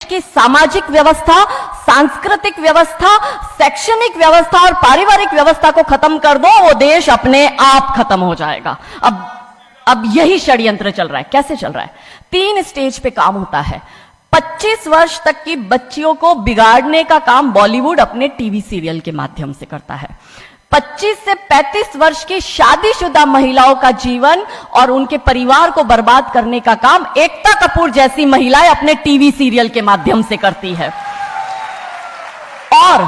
की सामाजिक व्यवस्था, सांस्कृतिक व्यवस्था, शैक्षणिक व्यवस्था और पारिवारिक व्यवस्था को खत्म कर दो, वो देश अपने आप खत्म हो जाएगा। अब यही षड्यंत्र चल रहा है। कैसे चल रहा है? 3 स्टेज पे काम होता है। 25 वर्ष तक की बच्चियों को बिगाड़ने का काम बॉलीवुड अपने टीवी सीरियल के माध्यम से करता है। 25 से 35 वर्ष की शादीशुदा महिलाओं का जीवन और उनके परिवार को बर्बाद करने का काम एकता कपूर जैसी महिलाएं अपने टीवी सीरियल के माध्यम से करती है। और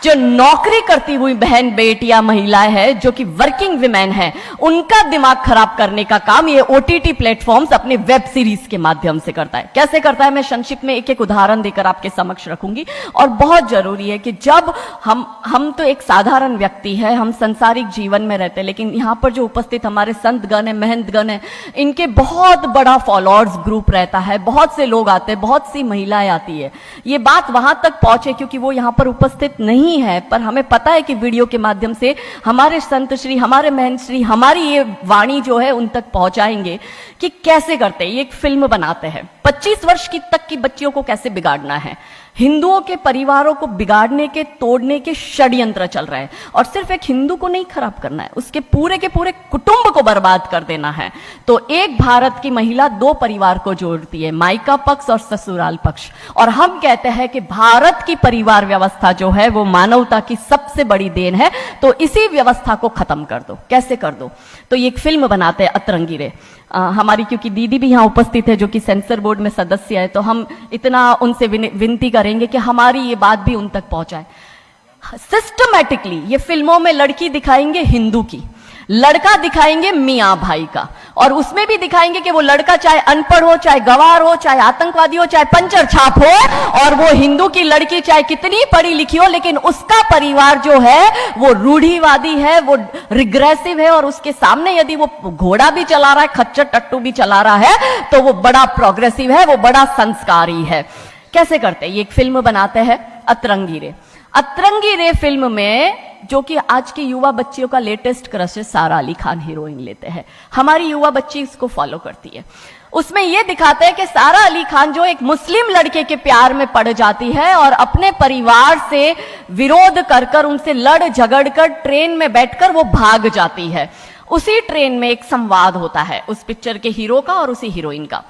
जो नौकरी करती हुई बहन बेटियां महिलाएं हैं, जो कि वर्किंग विमेन हैं, उनका दिमाग खराब करने का काम ये ओटीटी प्लेटफॉर्म्स अपने वेब सीरीज के माध्यम से करता है। कैसे करता है, मैं संक्षिप्त में एक एक उदाहरण देकर आपके समक्ष रखूंगी। और बहुत जरूरी है कि जब हम तो एक साधारण व्यक्ति है, हम संसारिक जीवन में रहते हैं, लेकिन यहां पर जो उपस्थित हमारे संतगण है, महंतगण है, इनके बहुत बड़ा फॉलोअर्स ग्रुप रहता है, बहुत से लोग आते हैं, बहुत सी महिलाएं आती है। ये बात वहां तक पहुंचे क्योंकि वो यहां पर उपस्थित नहीं है, पर हमें पता है कि वीडियो के माध्यम से हमारे संत श्री, हमारे महंत श्री हमारी ये वाणी जो है उन तक पहुंचाएंगे कि कैसे करते हैं। ये एक फिल्म बनाते हैं 25 वर्ष तक की बच्चियों को कैसे बिगाड़ना है। हिंदुओं के परिवारों को बिगाड़ने के, तोड़ने के षड्यंत्र चल रहे हैं। और सिर्फ एक हिंदू को नहीं खराब करना है, उसके पूरे के पूरे कुटुंब को बर्बाद कर देना है। तो एक भारत की महिला 2 परिवार को जोड़ती है, मायका पक्ष और ससुराल पक्ष। और हम कहते हैं कि भारत की परिवार व्यवस्था जो है वो मानवता की सबसे बड़ी देन है। तो इसी व्यवस्था को खत्म कर दो। कैसे कर दो? तो ये एक फिल्म बनाते हैं अतरंगी रे। हमारी क्योंकि दीदी भी यहां उपस्थित है जो कि सेंसर बोर्ड में सदस्य है, तो हम इतना उनसे विनती करेंगे कि हमारी ये बात भी उन तक पहुंचाए। सिस्टमैटिकली ये फिल्मों में लड़की दिखाएंगे हिंदू की, लड़का दिखाएंगे मियां भाई का, और उसमें भी दिखाएंगे कि वो लड़का चाहे अनपढ़ हो, चाहे गवार हो, चाहे आतंकवादी हो, चाहे पंचर छाप हो, और वो हिंदू की लड़की चाहे कितनी पढ़ी लिखी हो, लेकिन उसका परिवार जो है वो रूढ़िवादी है, वो रिग्रेसिव है, और उसके सामने यदि वो घोड़ा भी चला रहा है, खच्चर टट्टू भी चला रहा है, तो वो बड़ा प्रोग्रेसिव है, वो बड़ा संस्कारी है। कैसे करते हैं? ये एक फिल्म बनाते हैं अतरंगी रे। अतरंगी रे फिल्म में जो कि आज की युवा बच्चियों का लेटेस्ट क्रश है, सारा अली खान हीरोइन लेते हैं। हमारी युवा बच्ची इसको फॉलो करती है। उसमें यह दिखाते हैं कि सारा अली खान जो एक मुस्लिम लड़के के प्यार में पड़ जाती है और अपने परिवार से विरोध कर कर, उनसे लड़ झगड़ कर ट्रेन में बैठकर वो भाग जाती है। उसी ट्रेन में एक संवाद होता है उस पिक्चर के हीरो का और उसी हीरोइन का।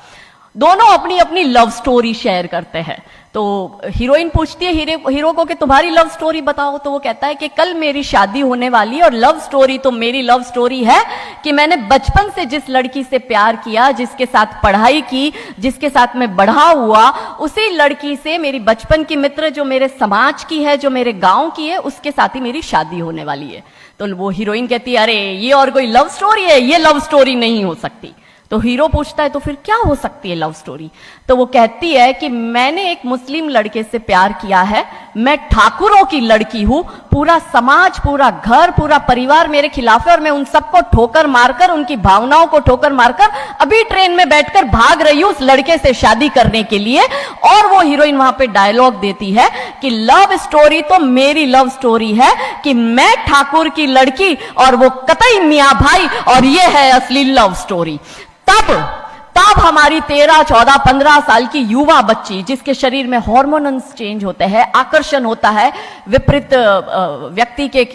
दोनों अपनी अपनी लव स्टोरी शेयर करते हैं। तो हीरोइन पूछती है हीरो को कि तुम्हारी लव स्टोरी बताओ। तो वो कहता है कि कल मेरी शादी होने वाली और लव स्टोरी तो मेरी लव स्टोरी है कि मैंने बचपन से जिस लड़की से प्यार किया, जिसके साथ पढ़ाई की, जिसके साथ मैं बढ़ा हुआ, उसी लड़की से, मेरी बचपन की मित्र जो मेरे समाज की है, जो मेरे गांव की है, उसके साथ ही मेरी शादी होने वाली है। तो वो हीरोइन कहती है अरे ये और कोई लव स्टोरी है, ये लव स्टोरी नहीं हो सकती। तो हीरो पूछता है तो फिर क्या हो सकती है लव स्टोरी? तो वो कहती है कि मैंने एक मुस्लिम लड़के से प्यार किया है, मैं ठाकुरों की लड़की हूं, पूरा समाज, पूरा घर, पूरा परिवार मेरे खिलाफ है और मैं उन सबको ठोकर मारकर, उनकी भावनाओं को ठोकर मारकर अभी ट्रेन में बैठकर भाग रही हूं उस लड़के से शादी करने के लिए। और वो हीरोइन वहां पे डायलॉग देती है कि लव स्टोरी तो मेरी लव स्टोरी है कि मैं ठाकुर की लड़की और वो कतई मियां भाई, और ये है असली लव स्टोरी। तब हमारी 13, 14, 15 साल की युवा बच्ची, जिसके शरीर में हार्मोन्स चेंज होते हैं, आकर्षण होता है विपरीत व्यक्ति के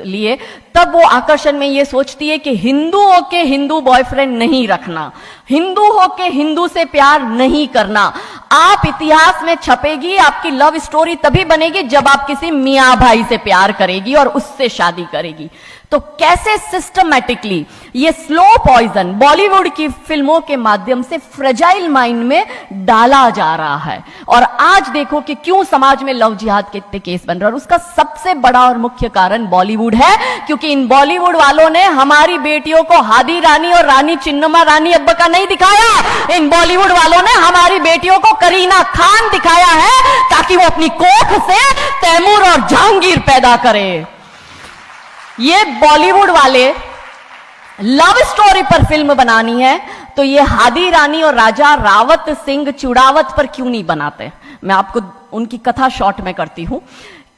लिए, तब वो आकर्षण में ये सोचती है कि हिंदू होके हिंदू बॉयफ्रेंड नहीं रखना, हिंदू होके हिंदू से प्यार नहीं करना। आप इतिहास में छपेगी, आपकी लव स्टोरी तभी बनेगी जब आप किसी मियां भाई से प्यार करेगी और उससे शादी करेगी। तो कैसे सिस्टमैटिकली ये स्लो पॉइजन बॉलीवुड की फिल्मों के माध्यम से फ्रेजाइल माइंड में डाला जा रहा है। और आज देखो कि क्यों समाज में लव जिहाद के इतने केस बन रहे हैं, और उसका सबसे बड़ा और मुख्य कारण बॉलीवुड है, क्योंकि इन बॉलीवुड वालों ने हमारी बेटियों को हादी रानी और रानी चिन्नमा रानी अब्बा का नहीं दिखाया। इन बॉलीवुड वालों ने हमारी बेटियों को करीना खान दिखाया है ताकि वो अपनी कोख से तैमूर और जहांगीर पैदा करे। ये बॉलीवुड वाले लव स्टोरी पर फिल्म बनानी है तो ये हादी रानी और राजा रावत सिंह चुड़ावत पर क्यों नहीं बनाते? मैं आपको उनकी कथा शॉर्ट में करती हूं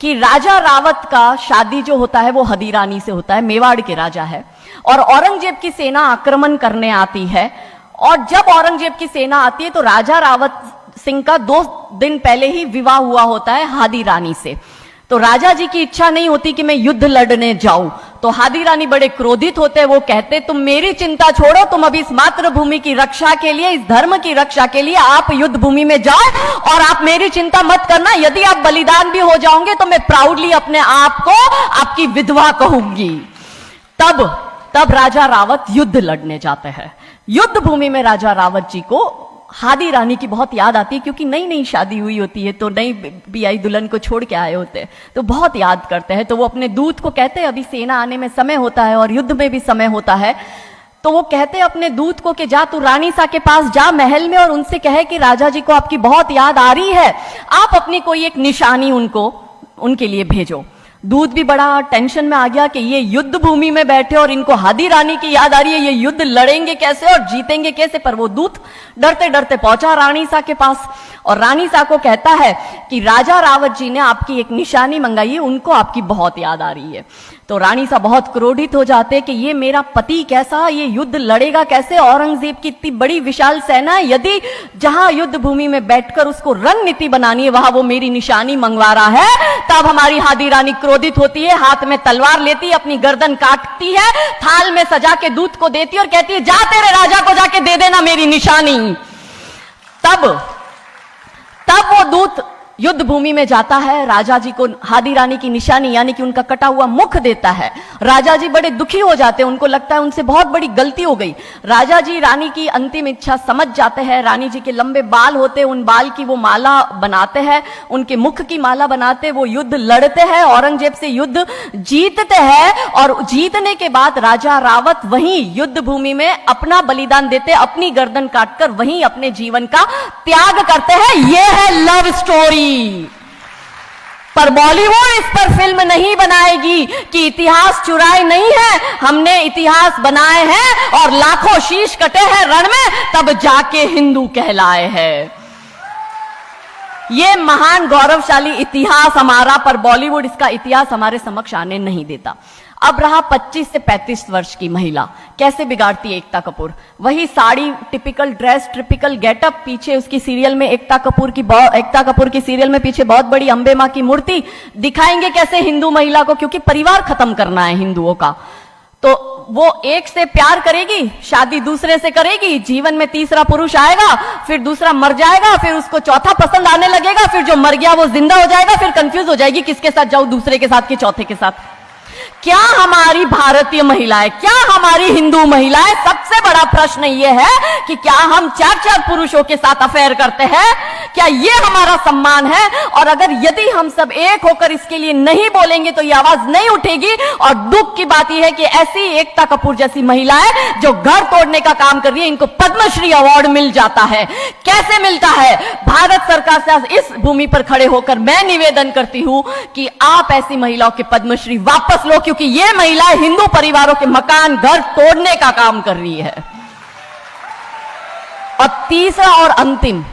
कि राजा रावत का शादी जो होता है वो हदी रानी से होता है, मेवाड़ के राजा है, और औरंगजेब की सेना आक्रमण करने आती है। और जब औरंगजेब की सेना आती है तो राजा रावत सिंह का 2 दिन पहले ही विवाह हुआ होता है हादी रानी से। तो राजा जी की इच्छा नहीं होती कि मैं युद्ध लड़ने जाऊं, तो हादी रानी बड़े क्रोधित होते हैं। वो कहते तुम मेरी चिंता छोड़ो, तुम अभी इस मातृभूमि की रक्षा के लिए, इस धर्म की रक्षा के लिए आप युद्ध भूमि में जाओ और आप मेरी चिंता मत करना। यदि आप बलिदान भी हो जाओगे तो मैं प्राउडली अपने आप को आपकी विधवा कहूंगी। तब राजा रावत युद्ध लड़ने जाते हैं। युद्ध भूमि में राजा रावत जी को हादी रानी की बहुत याद आती है, क्योंकि नई नई शादी हुई होती है, तो नई बियाई दुल्हन को छोड़ के आए होते हैं, तो बहुत याद करते हैं। तो वो अपने दूत को कहते हैं, अभी सेना आने में समय होता है और युद्ध में भी समय होता है, तो वो कहते हैं अपने दूत को कि जा तू रानी सा के पास जा महल में और उनसे कहे कि राजा जी को आपकी बहुत याद आ रही है, आप अपनी कोई एक निशानी उनके लिए भेजो। दूत भी बड़ा टेंशन में आ गया कि ये युद्ध भूमि में बैठे और इनको हादी रानी की याद आ रही है, ये युद्ध लड़ेंगे कैसे और जीतेंगे कैसे। पर वो दूत डरते डरते पहुंचा रानी सा के पास और रानी सा को कहता है कि राजा रावत जी ने आपकी एक निशानी मंगाई है, उनको आपकी बहुत याद आ रही है। तो रानी सा बहुत क्रोधित हो जाते कि ये मेरा पति कैसा, ये युद्ध लड़ेगा कैसे, औरंगजेब की इतनी बड़ी विशाल सेना, यदि जहां युद्ध भूमि में बैठकर उसको रणनीति बनानी है वहां वो मेरी निशानी मंगवा रहा है। तब हमारी हादी रानी क्रोधित होती है, हाथ में तलवार लेती है, अपनी गर्दन काटती है, थाल में सजा के दूत को देती है और कहती है जा तेरे राजा को जाके दे देना मेरी निशानी। तब वो दूत युद्ध भूमि में जाता है, राजा जी को हादी रानी की निशानी यानी कि उनका कटा हुआ मुख देता है। राजा जी बड़े दुखी हो जाते हैं, उनको लगता है उनसे बहुत बड़ी गलती हो गई। राजा जी रानी की अंतिम इच्छा समझ जाते हैं। रानी जी के लंबे बाल होते हैं, उन बाल की वो माला बनाते हैं, उनके मुख की माला बनाते, वो युद्ध लड़ते हैं, औरंगजेब से युद्ध जीतते हैं और जीतने के बाद राजा रावत वहीं युद्ध भूमि में अपना बलिदान देते, अपनी गर्दन काटकर वहीं अपने जीवन का त्याग करते हैं। यह है लव स्टोरी। पर बॉलीवुड इस पर फिल्म नहीं बनाएगी कि इतिहास चुराए नहीं है, हमने इतिहास बनाए हैं और लाखों शीश कटे हैं रण में, तब जाके हिंदू कहलाए हैं। ये महान गौरवशाली इतिहास हमारा, पर बॉलीवुड इसका इतिहास हमारे समक्ष आने नहीं देता। अब रहा 25 से 35 वर्ष की महिला, कैसे बिगाड़ती है एकता कपूर। वही sari, typical dress, typical getup, पीछे उसकी सीरियल में एकता कपूर की सीरियल में पीछे बहुत बड़ी अंबे मां की मूर्ति। दिखाएंगे कैसे हिंदू महिला को, क्योंकि परिवार खत्म करना है हिंदुओं का। तो वो एक से प्यार करेगी, शादी दूसरे से करेगी, जीवन में तीसरा पुरुष आएगा, फिर दूसरा मर जाएगा, फिर उसको चौथा पसंद आने लगेगा, फिर जो मर गया वो जिंदा हो जाएगा, फिर कंफ्यूज हो जाएगी किसके साथ जाऊं, दूसरे के साथ कि चौथे के साथ। क्या हमारी भारतीय महिलाएं, क्या हमारी हिंदू महिलाएं, सबसे बड़ा प्रश्न यह है कि क्या हम 4-4 पुरुषों के साथ अफेयर करते हैं? क्या यह हमारा सम्मान है? और अगर यदि हम सब एक होकर इसके लिए नहीं बोलेंगे तो यह आवाज नहीं उठेगी। और दुख की बात यह है कि ऐसी एकता कपूर जैसी महिलाएं जो घर तोड़ने का काम कर रही है, इनको पद्मश्री अवार्ड मिल जाता है। कैसे मिलता है? भारत सरकार से इस भूमि पर खड़े होकर मैं निवेदन करती हूं कि आप ऐसी महिलाओं के पद्मश्री वापस लो, क्योंकि ये महिलाएं हिंदू परिवारों के मकान, घर तोड़ने का काम कर रही है। और तीसरा और अंतिम,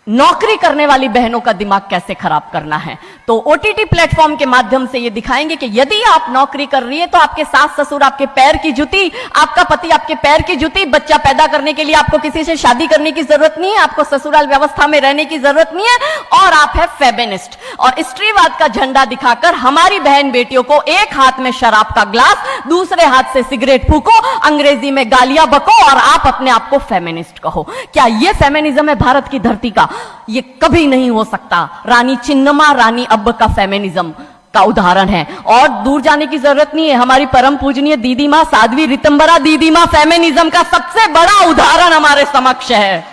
नौकरी करने वाली बहनों का दिमाग कैसे खराब करना है। तो ओटीटी प्लेटफॉर्म के माध्यम से ये दिखाएंगे कि यदि आप नौकरी कर रही है तो आपके सास ससुर आपके पैर की जूती, आपका पति आपके पैर की जूती। बच्चा पैदा करने के लिए आपको किसी से शादी करने की जरूरत नहीं है, आपको ससुराल व्यवस्था में रहने की जरूरत नहीं है, और आप है फेमिनिस्ट। और स्त्रीवाद का झंडा दिखाकर हमारी बहन बेटियों को एक हाथ में शराब का ग्लास, दूसरे हाथ से सिगरेट फूको, अंग्रेजी में गालियां बको और आप अपने आप को फेमिनिस्ट कहो। क्या यह फेमिनिज्म है भारत की धरती का? ये कभी नहीं हो सकता। रानी चिन्नमा, रानी अब्ब का फेमिनिज्म का उदाहरण है। और दूर जाने की जरूरत नहीं है, हमारी परम पूजनीय दीदी मां साध्वी रितंबरा दीदी मां फेमिनिज्म का सबसे बड़ा उदाहरण हमारे समक्ष है।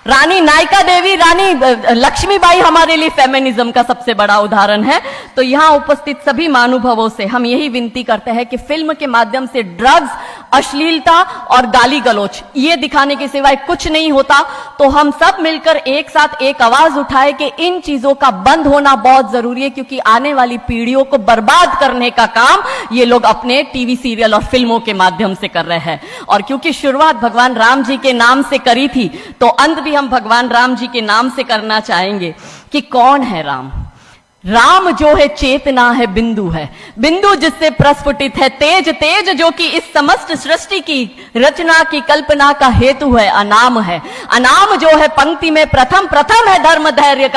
रानी नायका देवी, रानी लक्ष्मीबाई हमारे लिए फेमिनिज्म का सबसे बड़ा उदाहरण है। तो यहां उपस्थित सभी महानुभावों से हम यही विनती करते हैं कि फिल्म के माध्यम से ड्रग्स, अश्लीलता और गाली गलौच ये दिखाने के सिवाय कुछ नहीं होता। तो हम सब मिलकर एक साथ एक आवाज उठाए कि इन चीजों का बंद होना बहुत जरूरी है, क्योंकि आने वाली पीढ़ियों को बर्बाद करने का काम ये लोग अपने टीवी सीरियल और फिल्मों के माध्यम से कर रहे हैं। और क्योंकि शुरुआत भगवान राम जी के नाम से करी थी, तो अंत भी हम भगवान राम जी के नाम से करना चाहेंगे कि कौन है राम। राम जो है चेतना है, बिंदु है, बिंदु जिससे प्रस्फुटित है तेज, तेज जो कि इस समस्त सृष्टि की रचना की कल्पना का हेतु है, अनाम है, अनाम जो है पंक्ति में प्रथम, प्रथम है धर्म धैर्य का